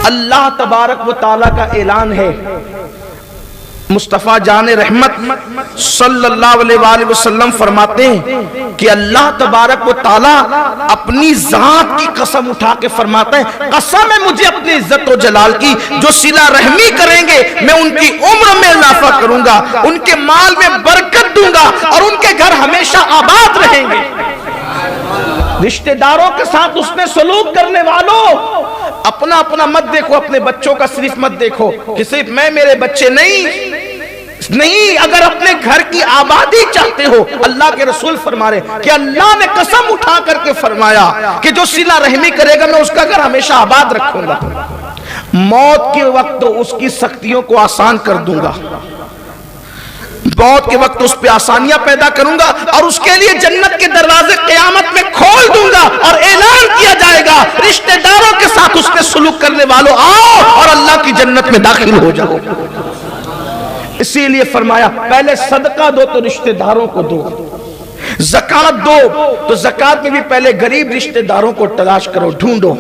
اللہ تبارک و تعالیٰ کا اعلان ہے، مصطفیٰ جان رحمت صلی اللہ علیہ وآلہ وسلم فرماتے ہیں کہ اللہ تبارک و تعالیٰ اپنی ذات کی قسم اٹھا کے فرماتا ہے، قسم ہے مجھے اپنی عزت و جلال کی، جو صلہ رحمی کریں گے میں ان کی عمر میں اضافہ کروں گا، ان کے مال میں برکت دوں گا اور ان کے گھر ہمیشہ آباد رہیں گے۔ رشتہ داروں کے ساتھ اس نے سلوک کرنے والوں، اپنا اپنا مت دیکھو، اپنے بچوں کا صرف مت دیکھو کہ صرف میں میرے بچے، نہیں، اگر اپنے گھر کی آبادی چاہتے ہو، اللہ کے رسول فرما رہے کہ اللہ نے قسم اٹھا کر کے فرمایا کہ جو صلہ رحمی کرے گا میں اس کا گھر ہمیشہ آباد رکھوں گا، موت کے وقت اس کی سختیوں کو آسان کر دوں گا، موت کے وقت اس پہ آسانیاں پیدا کروں گا اور اس کے لیے جنت کے دروازے قیامت میں کھول دوں گا اور اعلان کیا جائے گا رشتہ داروں کے ساتھ اس نے سلوک کرنے والوں آؤ اور اللہ کی جنت میں داخل ہو جاؤ۔ اسی لیے فرمایا پہلے صدقہ دو تو رشتہ داروں کو دو، زکوٰۃ دو تو زکوٰۃ میں بھی پہلے غریب رشتہ داروں کو تلاش کرو، ڈھونڈو،